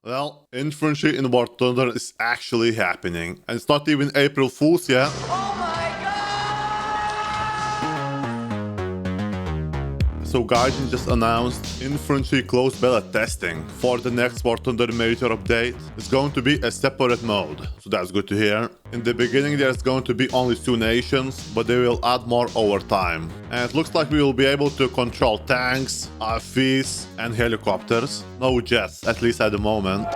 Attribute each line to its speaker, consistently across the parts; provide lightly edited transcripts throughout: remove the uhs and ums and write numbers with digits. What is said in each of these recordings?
Speaker 1: Well, infantry in War Thunder is actually happening. And it's not even April Fool's yet. So Gaijin just announced infantry close beta testing for the next War Thunder major update. It's going to be a separate mode, so that's good to hear. In the beginning there's going to be only 2 nations, but they will add more over time. And it looks like we will be able to control tanks, RFVs and helicopters. No jets, at least at the moment.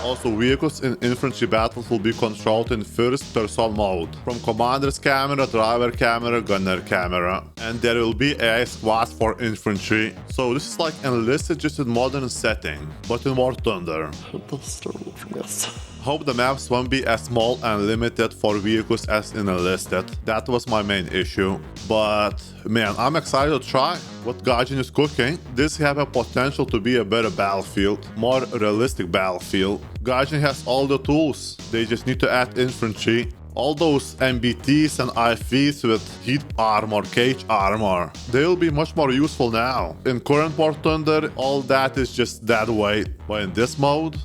Speaker 1: Also, vehicles in infantry battles will be controlled in first-person mode, from commander's camera, driver camera, gunner camera. And there will be AI squads for infantry. So this is like enlisted just in modern setting, but in War Thunder. Hope the maps won't be as small and limited for vehicles as in enlisted. That was my main issue. But man, I'm excited to try what Gaijin is cooking. This have a potential to be a better battlefield, more realistic battlefield. Gaijin has all the tools. They just need to add infantry. All those MBTs and IFVs with heat armor, cage armor, they'll be much more useful now. In current War Thunder, all that is just dead weight. But in this mode,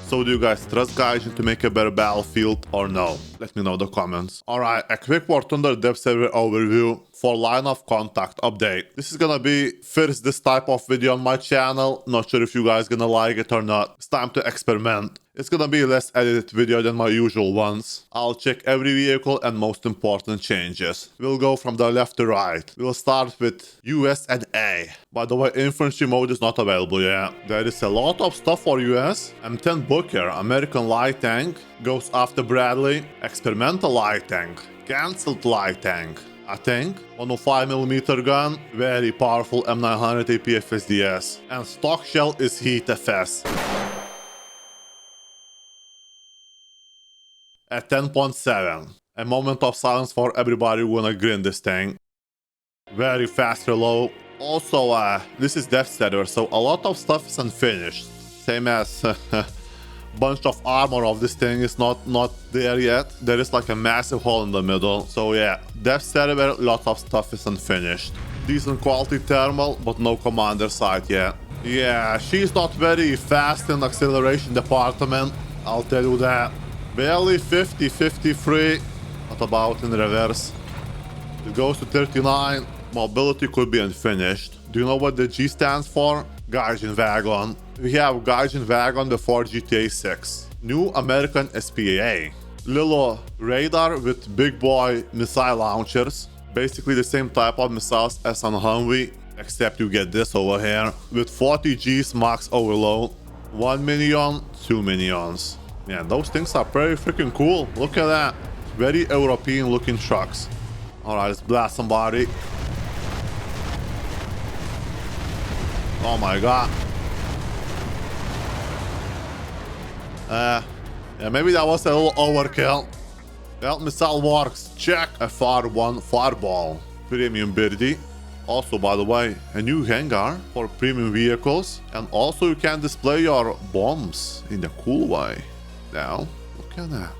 Speaker 1: So do you guys trust Gaijin to make a better battlefield or no? Let me know in the comments. Alright, a quick War Thunder dev server overview for line of contact update. This is gonna be first this type of video on my channel. Not sure if you guys gonna like it or not. It's time to experiment. It's gonna be a less edited video than my usual ones. I'll check every vehicle and most important changes. We'll go from the left to right. We'll start with US and A. By the way, infantry mode is not available yet. There is a lot of stuff for US. M10 Booker, American light tank, goes after Bradley. Experimental light tank, cancelled light tank. I think 105mm gun, very powerful M900 APFSDS, and stock shell is Heat FS. At 10.7, a moment of silence for everybody who wanna grind this thing. Very fast reload. Also, this is dev server, so a lot of stuff is unfinished. Same as bunch of armor of this thing is not there yet. There is like a massive hole in the middle. So yeah, dev server, lots of stuff is unfinished. Decent quality thermal, but no commander site yet. Yeah, she's not very fast in acceleration department, I'll tell you that. Barely 50, 53. What about in reverse? It goes to 39. Mobility could be unfinished. Do you know what the G stands for? Gaijin Wagon. We have Gaijin Wagon before GTA 6. New American SPA. Little radar with big boy missile launchers. Basically the same type of missiles as on Humvee, except you get this over here. With 40 Gs max overload. 1 minion, 2 minions. Yeah, those things are pretty freaking cool. Look at that. Very European looking trucks. Alright, let's blast somebody. Oh my god. Yeah, maybe that was a little overkill. Well, missile works. Check. A FAR-1 fireball. Premium birdie. Also, by the way, a new hangar for premium vehicles. And also you can display your bombs in a cool way. Now, look at that.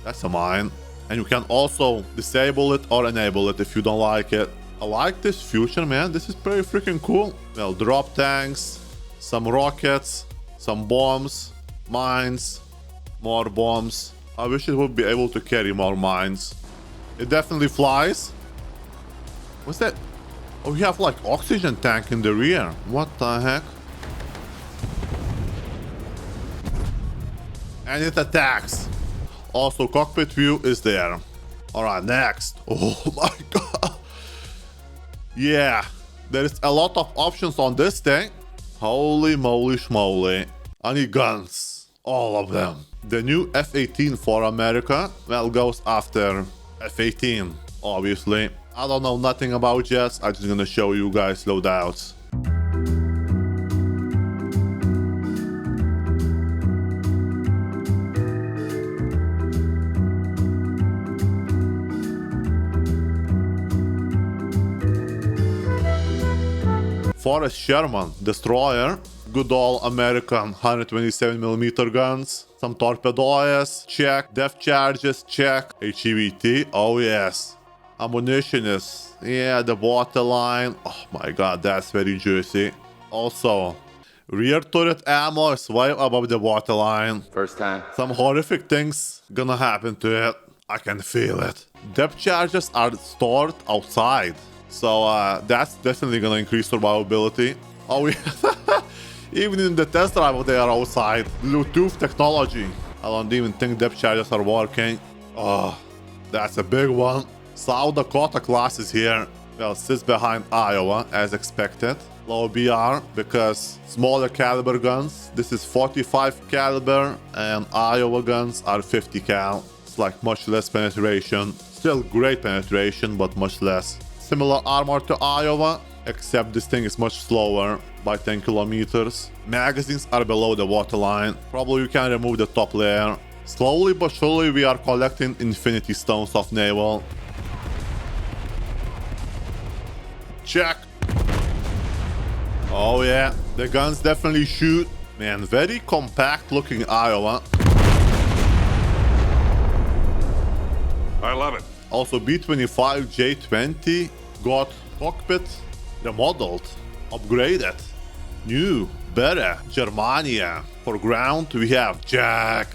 Speaker 1: That's a mine. And you can also disable it or enable it if you don't like it. I like this future, man. This is pretty freaking cool. Well, drop tanks, some rockets, some bombs, mines, more bombs. I wish it would be able to carry more mines. It definitely flies. What's that? Oh, you have like oxygen tank in the rear. What the heck? And it attacks. Also, cockpit view is there. Alright, next. Oh my god. Yeah, there is a lot of options on this thing. Holy moly schmoly. I need guns. All of them. The new F-18 for America, well, goes after F-18, obviously. I don't know nothing about jets. I'm just gonna show you guys loadouts. Forrest Sherman destroyer, good old American 127mm guns, some torpedoes, check, depth charges, check, HEVT, oh yes. Ammunition is, yeah, the waterline, oh my god, that's very juicy. Also, Rear turret ammo is way above the waterline.
Speaker 2: First time.
Speaker 1: Some horrific things gonna happen to it. I can feel it. Depth charges are stored outside. So that's definitely gonna increase survivability. Oh yeah. Even in the test drive they are outside. Bluetooth technology. I don't even think depth charges are working. Oh, that's a big one. South Dakota class is here. Well, sits behind Iowa as expected. Low BR because smaller caliber guns. This is 45 caliber and Iowa guns are 50 cal. It's like much less penetration. Still great penetration, but much less. Similar armor to Iowa, except this thing is much slower by 10 kilometers. Magazines are below the waterline. Probably you can remove the top layer. Slowly but surely we are collecting infinity stones of naval. Check. Oh yeah, the guns definitely shoot. Man, very compact looking Iowa.
Speaker 3: I love it.
Speaker 1: Also B-25 J-20 got cockpit remodeled, upgraded, new, better. Germania. For ground we have Jag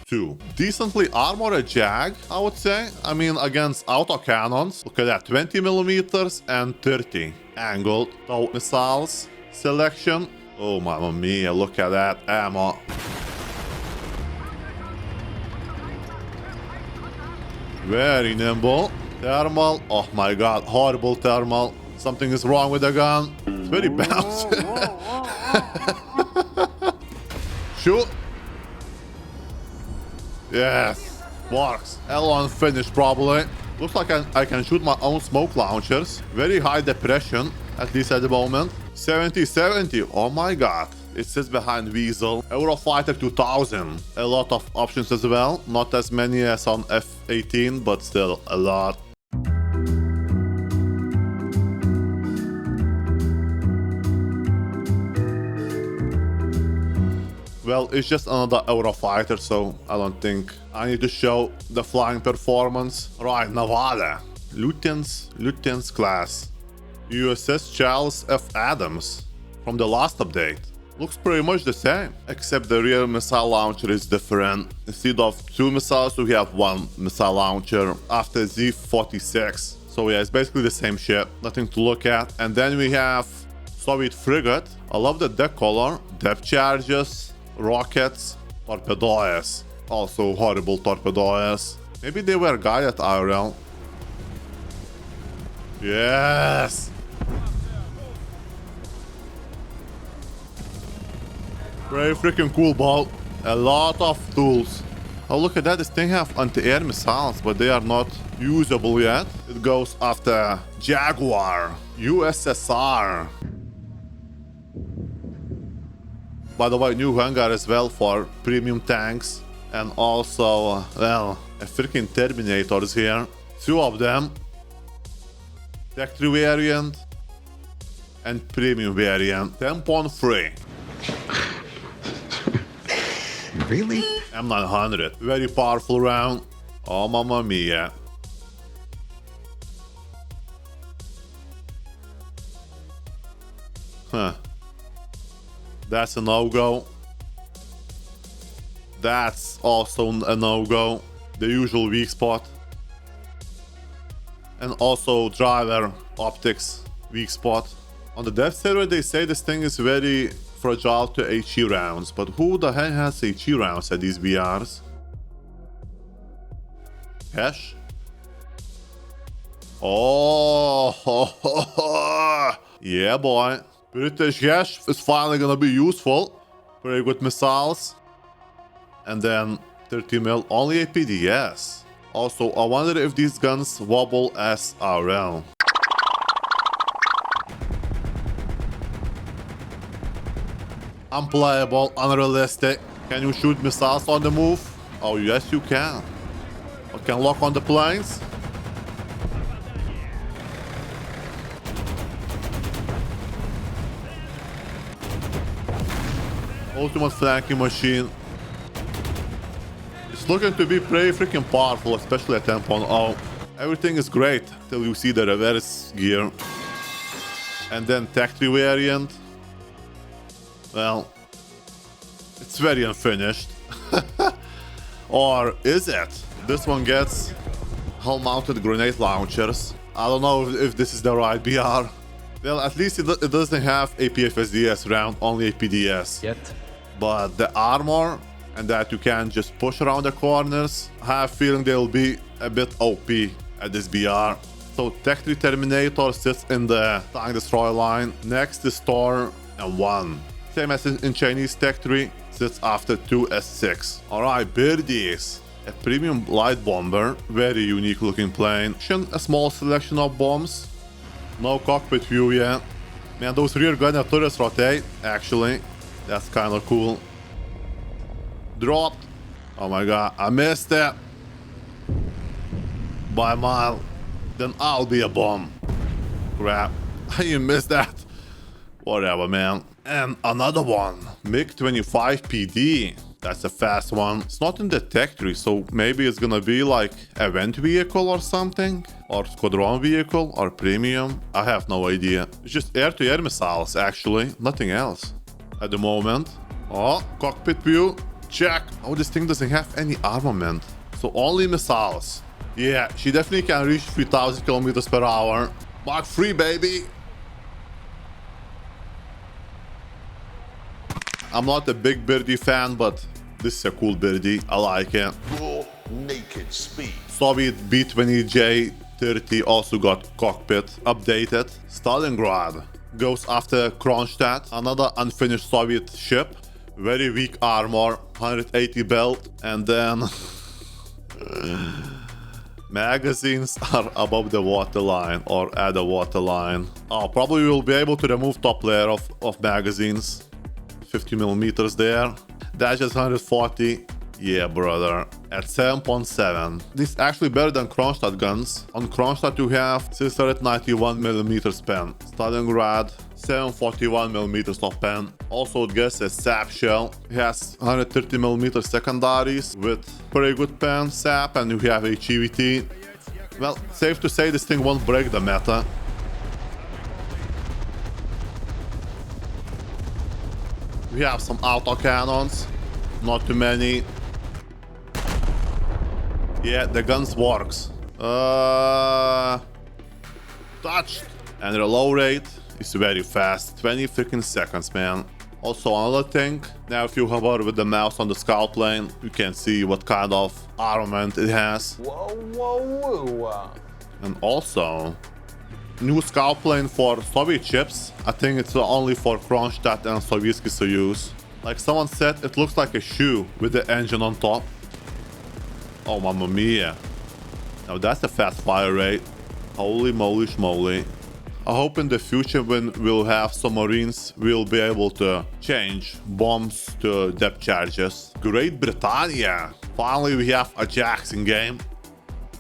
Speaker 1: 2. Decently armored Jag, I would say. I mean, against autocannons. Look at that, 20 millimeters and 30. Angled tow missiles selection. Oh mamma mia, look at that ammo. Very nimble. Thermal. Oh my god, horrible thermal. Something is wrong with the gun. It's very bouncy. Shoot. Yes. Works. L1 finished probably. Looks like I can shoot my own smoke launchers. Very high depression, at least at the moment. 70-70. Oh my god. It sits behind Weasel. Eurofighter 2000. A lot of options as well. Not as many as on F-18, but still a lot. Well, it's just another Eurofighter, so I don't think I need to show the flying performance. Right, Nevada. Lutyens class. USS Charles F. Adams from the last update. Looks pretty much the same, except the rear missile launcher is different. Instead of 2 missiles, we have 1 missile launcher after Z-46. So yeah, it's basically the same ship, nothing to look at. And then we have Soviet frigate. I love the deck color. Depth charges, rockets, torpedoes. Also horrible torpedoes. Maybe they were guided IRL. Yes! Very freaking cool boat. A lot of tools. Oh, look at that. This thing have anti-air missiles, but they are not usable yet. It goes after Jaguar, USSR. By the way, new hangar as well for premium tanks. And also, well, a freaking Terminators here. 2 of them. Tech 3 variant and premium variant. Tampon free.
Speaker 3: Really?
Speaker 1: M900. Very powerful round. Oh, mamma mia. Huh. That's a no-go. That's also a no-go. The usual weak spot. And also driver optics weak spot. On the dev server they say this thing is very fragile to HE rounds, but who the hell has HE rounds at these BRs? Cash? Oh, yeah boy. British cash is finally gonna be useful. Very good missiles. And then 30 mil only APD, yes. Also, I wonder if these guns wobble as RL. Unplayable, unrealistic. Can you shoot missiles on the move? Oh yes you can. I can lock on the planes. Ultimate flanking machine. It's looking to be pretty freaking powerful, especially at 10.0. Everything is great till you see the reverse gear. And then Tech 3 variant. Well, it's very unfinished. Or is it? This one gets hull-mounted grenade launchers. I don't know if this is the right BR. Well, at least it doesn't have APFSDS round, only APDS.
Speaker 2: Yet.
Speaker 1: But the armor and that you can just push around the corners, I have a feeling they'll be a bit OP at this BR. So Tech 3 Terminator sits in the Tank Destroyer line. Next is Thor and 1. Same as in Chinese Tech 3, sits after 2 S6. Alright, Birdies. A premium light bomber, very unique looking plane. A small selection of bombs. No cockpit view yet. Man, those rear gunner turrets rotate, actually. That's kinda cool. Dropped. Oh my god, I missed it. By a mile. Then I'll be a bomb. Crap. You missed that. Whatever, man. And another one. MiG-25 PD. That's a fast one. It's not in the Tech 3, so maybe it's gonna be like event vehicle or something? Or squadron vehicle or premium? I have no idea. It's just air-to-air missiles, actually. Nothing else. At the moment. Oh, cockpit view. Check. Oh, this thing doesn't have any armament. So only missiles. Yeah, she definitely can reach 3,000 kilometers per hour. Mark 3, baby. I'm not a big birdie fan, but this is a cool birdie. I like it.
Speaker 3: Raw, naked speed.
Speaker 1: Soviet B-20J-30 also got cockpit updated. Stalingrad goes after Kronstadt, another unfinished Soviet ship. Very weak armor, 180 belt, and then magazines are above the waterline or at the waterline. Oh, probably we'll be able to remove top layer of magazines. 50 millimeters there. Dash is 140. Yeah, brother. At 7.7. This is actually better than Kronstadt guns. On Kronstadt you have 691 millimeters pen. Stalingrad 741 millimeters of pen. Also it gets a sap shell. It has 130 millimeter secondaries with pretty good pen sap, and you have HEVT. Well, safe to say this thing won't break the meta. We have some auto cannons, not too many. Yeah, the guns works. Touched. And reload rate is very fast, 20 freaking seconds, man. Also another thing, now if you hover with the mouse on the scout plane, you can see what kind of armament it has.
Speaker 2: Whoa, whoa, whoa.
Speaker 1: And also, new scout plane for Soviet ships. I think it's only for Kronstadt and Sovietsky Soyuz. Like someone said, it looks like a shoe with the engine on top. Oh, mamma mia. Now that's a fast fire rate. Holy moly schmoly. I hope in the future when we'll have submarines, we'll be able to change bombs to depth charges. Great Britannia. Finally we have ajax in game.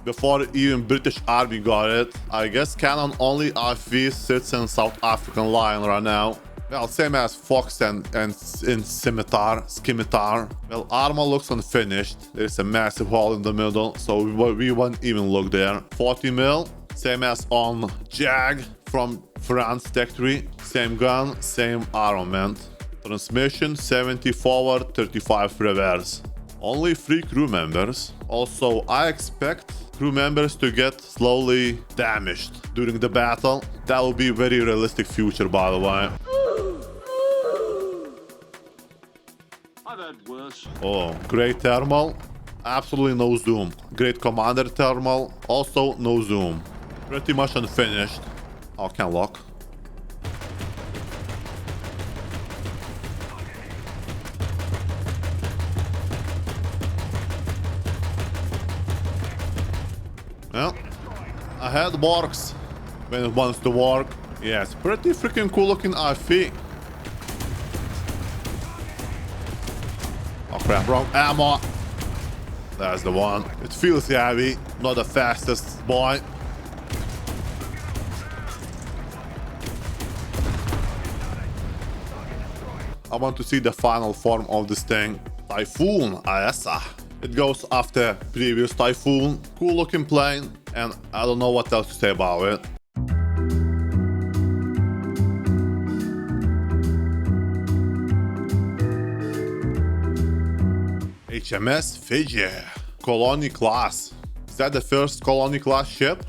Speaker 1: Before even British Army got it. I guess Cannon only RV sits in South African line right now. Well, same as Fox and in Scimitar. Well, armor looks unfinished. There's a massive hole in the middle, so we won't even look there. 40 mil, same as on Jag from France Tech 3. Same gun, same armament. Transmission 70 forward, 35 reverse. Only 3 crew members. Also, I expect crew members to get slowly damaged during the battle. That will be a very realistic future, by the way.
Speaker 3: I've had worse.
Speaker 1: Oh, great thermal. Absolutely no zoom. Great commander thermal. Also no zoom. Pretty much unfinished. Oh, can lock. Well, ahead works when it wants to work. Yeah, it's pretty freaking cool looking RF. Oh crap, wrong ammo. That's the one. It feels heavy, not the fastest boy. I want to see the final form of this thing. Typhoon, AESA. It goes after previous Typhoon. Cool looking plane, and I don't know what else to say about it. HMS Fiji. Colony class. Is that the first colony class ship?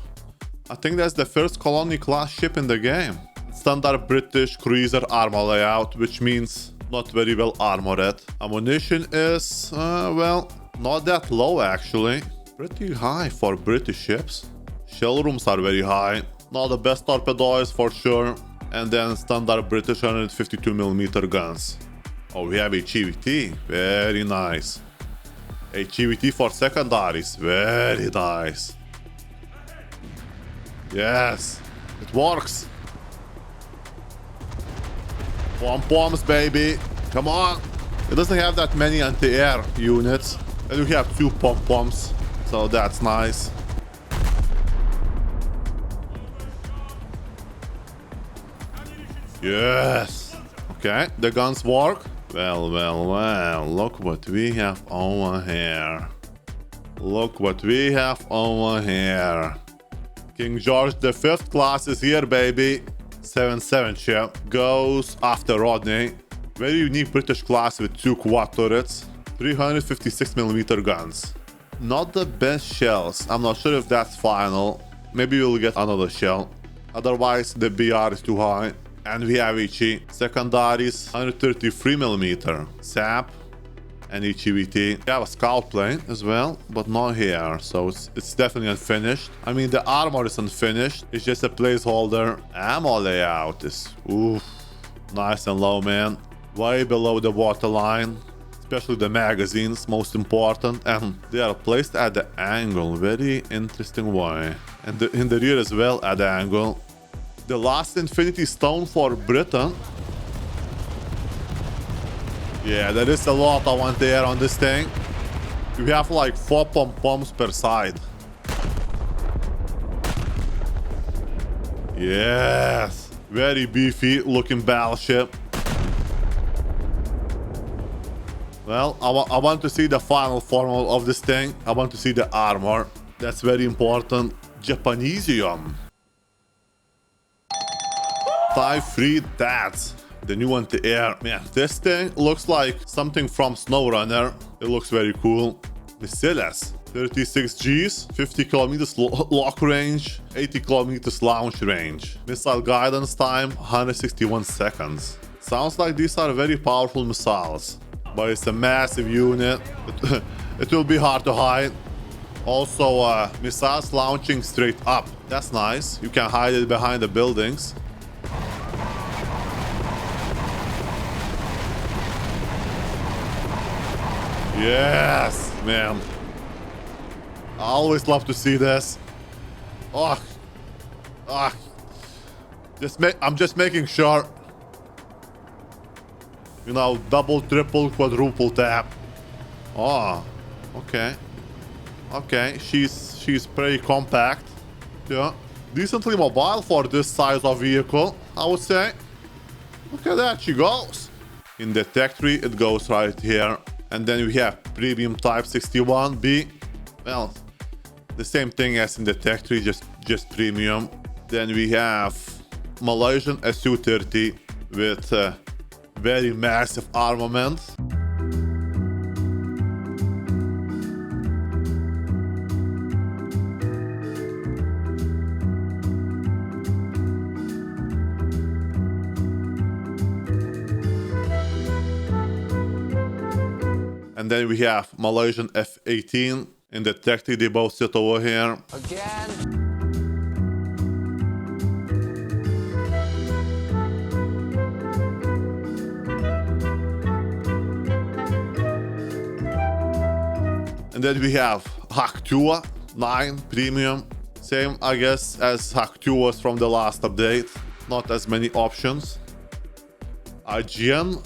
Speaker 1: I think that's the first colony class ship in the game. Standard British cruiser armor layout, which means not very well armored. Ammunition is, well, not that low actually. Pretty high for British ships. Shell rooms are very high. Not the best torpedoes for sure. And then standard British 152mm guns. Oh, we have a GVT. Very nice. A GVT for secondaries. Very nice. Yes, it works. Pom-poms, baby. Come on. It doesn't have that many anti-air units. And we have 2 pom-poms. So that's nice. Yes. Okay, the guns work. Well, look what we have over here. Look what we have over here. King George V class is here, baby. 7-7 ship. Goes after Rodney. Very unique British class with 2 quad turrets. 356mm guns. Not the best shells. I'm not sure if that's final. Maybe we'll get another shell. Otherwise, the BR is too high. And we have HE. Secondaries, 133mm. SAP and HEVT. We have a scout plane as well, but not here. So it's definitely unfinished. I mean, the armor is unfinished. It's just a placeholder. Ammo layout is, oof, nice and low, man. Way below the waterline. Especially the magazines, most important. And they are placed at the angle. Very interesting way. And in the rear as well at the angle. The last Infinity Stone for Britain. Yeah, there is a lot of anti-air on this thing. We have like 4 pom-poms per side. Yes. Very beefy looking battleship. Well, I want to see the final form of this thing. I want to see the armor. That's very important. Japanesium. Type 3 Tats. The new anti-air. Man, this thing looks like something from SnowRunner. It looks very cool. Missiles. 36 Gs, 50 kilometers lock range, 80 kilometers launch range. Missile guidance time, 161 seconds. Sounds like these are very powerful missiles. But it's a massive unit. It will be hard to hide. Also, missiles launching straight up. That's nice. You can hide it behind the buildings. Yes, man. I always love to see this. Oh, I'm just making sure. You know, double, triple, quadruple tap. Oh, okay. Okay, she's pretty compact. Yeah, decently mobile for this size of vehicle, I would say. Look at that, she goes. In the tech tree, it goes right here. And then we have premium type 61B. Well, the same thing as in the tech tree, just premium. Then we have Malaysian Su-30 with very massive armament. And then we have Malaysian F-18 in the tech tree. They both sit over here.
Speaker 2: Again.
Speaker 1: And then we have Haktua 9 premium. Same, I guess, as Haktuas from the last update. Not as many options. Gaijin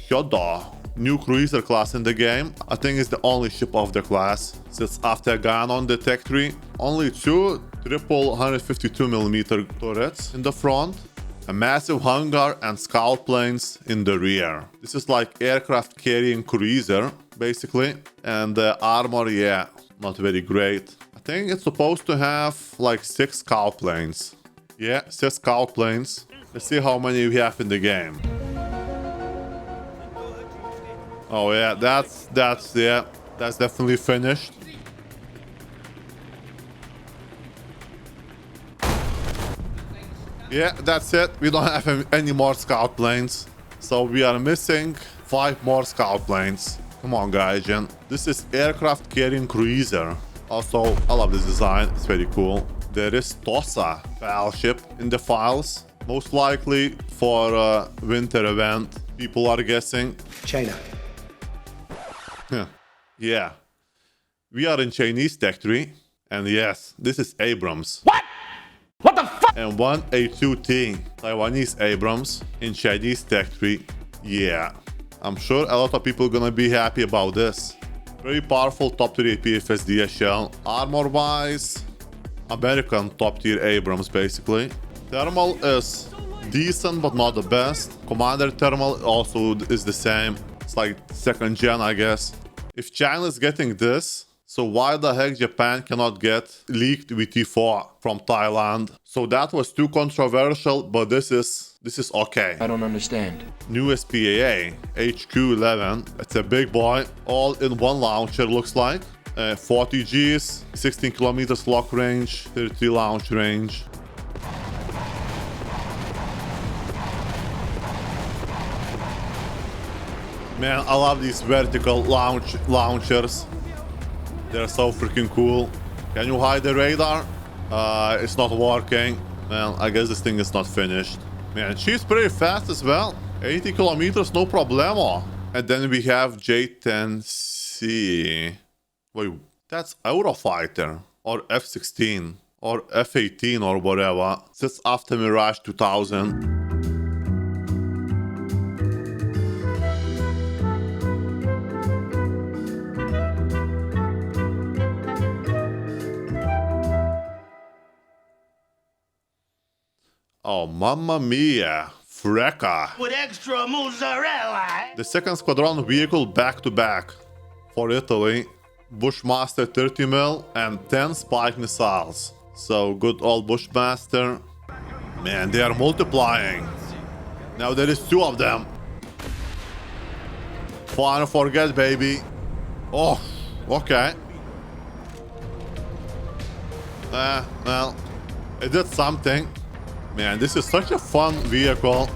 Speaker 1: Yoda. New cruiser class in the game. I think it's the only ship of the class. Sits after Ganon, the tech tree. Only 2 triple 152mm turrets in the front. A massive hangar and scout planes in the rear. This is like aircraft carrying cruiser, basically. And the armor, yeah, not very great. I think it's supposed to have like 6 scout planes. Yeah, 6 scout planes. Let's see how many we have in the game. Oh yeah, that's definitely finished. Yeah, that's it. We don't have any more scout planes. So we are missing 5 more scout planes. Come on, Gaijin. This is aircraft carrying cruiser. Also, I love this design. It's very cool. There is Tosa battleship in the files. Most likely for a winter event, people are guessing.
Speaker 4: China.
Speaker 1: Yeah. We are in Chinese territory. And yes, this is Abrams.
Speaker 2: What the fuck?
Speaker 1: And one A2T Taiwanese Abrams in Chinese territory. Yeah, I'm sure a lot of people gonna be happy about this. Very powerful top tier PFSD shell. Armor wise, American top tier Abrams basically. Thermal is decent but not the best. Commander thermal also is the same. It's like second gen, I guess. If China is getting this, so why the heck Japan cannot get leaked VT4 from Thailand? So that was too controversial, but this is okay.
Speaker 4: I don't understand.
Speaker 1: New SPAA HQ11. It's a big boy, all in one launcher looks like. 40 Gs, 16 kilometers lock range, 30 launch range. Man, I love these vertical launchers. They're so freaking cool. Can you hide the radar? It's not working. Well, I guess this thing is not finished. Man, she's pretty fast as well. 80 kilometers, no problemo. And then we have J10C. Wait, that's Eurofighter. Or F-16. Or F-18 or whatever. Sits after Mirage 2000. Oh, mamma mia, Freca.
Speaker 5: With extra mozzarella.
Speaker 1: The second squadron vehicle back to back for Italy. Bushmaster 30 mil and 10 spike missiles. So good old Bushmaster. Man, they are multiplying. Now there is 2 of them. Fire forget, baby. Oh, okay. Well, it did something. Man, this is such a fun vehicle.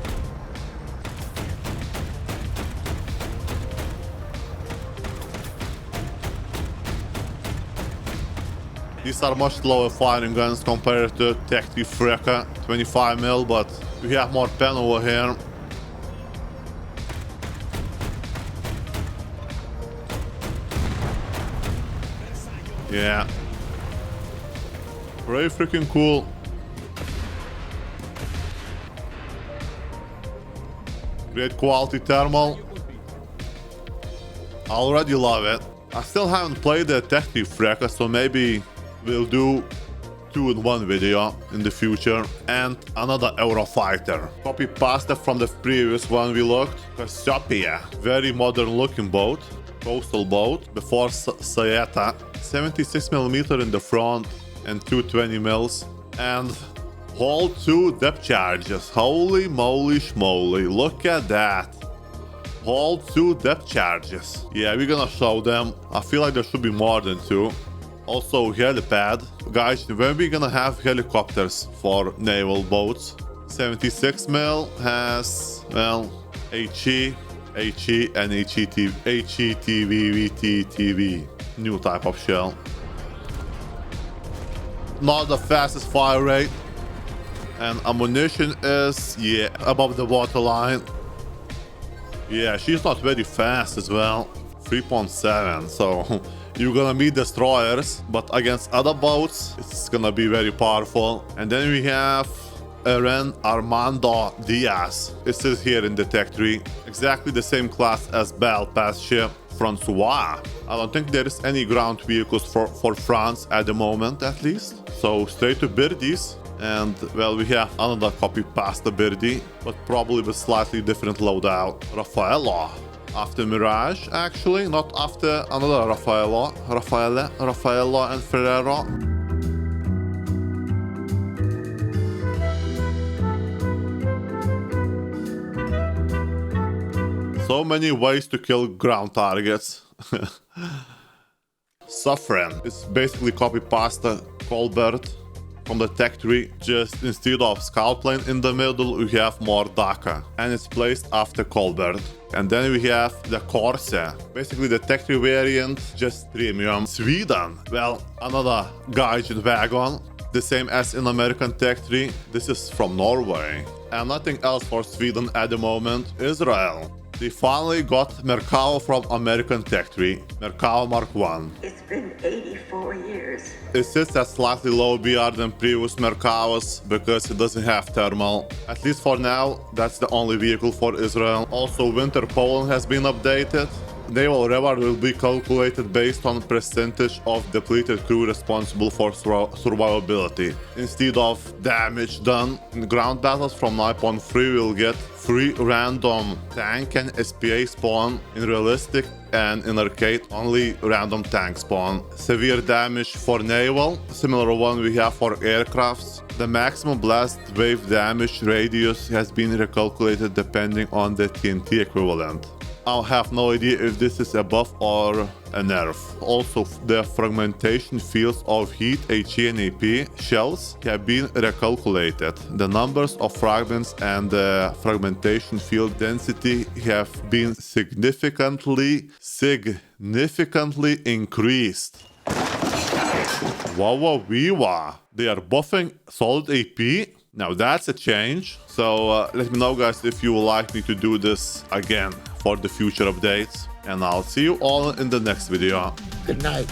Speaker 1: These are much slower firing guns compared to Tech 3 Freca 25 mil, but we have more pen over here. Yeah. Very freaking cool. Great quality thermal. I already love it. I still haven't played the Tech 3 Freca, so maybe we'll do 2-in-1 video in the future. And another Eurofighter. Copy pasta from the previous one we looked. Cassiopeia. Very modern looking boat. Coastal boat. Before Saeta. 76mm in the front and 220 mils. And whole 2 depth charges. Holy moly schmoly. Look at that. Whole 2 depth charges. Yeah, we're gonna show them. I feel like there should be more than 2. Also helipad. Guys, when are we gonna have helicopters for naval boats? 76 mil has, well, HE, and HETVVTTV. New type of shell. Not the fastest fire rate. And ammunition is, yeah, above the waterline. Yeah, she's not very fast as well. 3.7, so you're gonna meet destroyers, but against other boats, it's gonna be very powerful. And then we have Eren Armando Diaz. It says here in the tech tree, exactly the same class as Belle Pass ship, Francois. I don't think there is any ground vehicles for France at the moment, at least. So straight to Birdies. And well, we have another copy past the Birdie, but probably with slightly different loadout. Raffaello. After Mirage, actually, not after another Raffaello. Raffaello and Ferrero. So many ways to kill ground targets. Suffering is basically copy pasta Colbert from the tech tree. Just instead of scout plane in the middle, we have more Dhaka, and it's placed after Colbert. And then we have the Corsair, basically the tech tree variant, just premium. Sweden, well, another Gaijin wagon, the same as in American tech tree. This is from Norway, and nothing else for Sweden at the moment. Israel, they finally got Merkava from American tech tree, Merkava Mark 1.
Speaker 4: It's been 84 years.
Speaker 1: It sits at slightly low BR than previous Merkavas because it doesn't have thermal. At least for now, that's the only vehicle for Israel. Also, Winter Poland has been updated. Naval reward will be calculated based on percentage of depleted crew responsible for survivability. Instead of damage done in ground battles from 9.3, we'll get free random tank and SPA spawn in realistic, and in arcade only random tank spawn. Severe damage for naval, similar one we have for aircrafts. The maximum blast wave damage radius has been recalculated depending on the TNT equivalent. I have no idea if this is a buff or a nerf. Also, the fragmentation fields of heat, HE and AP shells have been recalculated. The numbers of fragments and the fragmentation field density have been significantly increased. Wow, viva! They are buffing solid AP. Now that's a change. So let me know, guys, if you would like me to do this again for the future updates. And I'll see you all in the next video.
Speaker 6: Good night.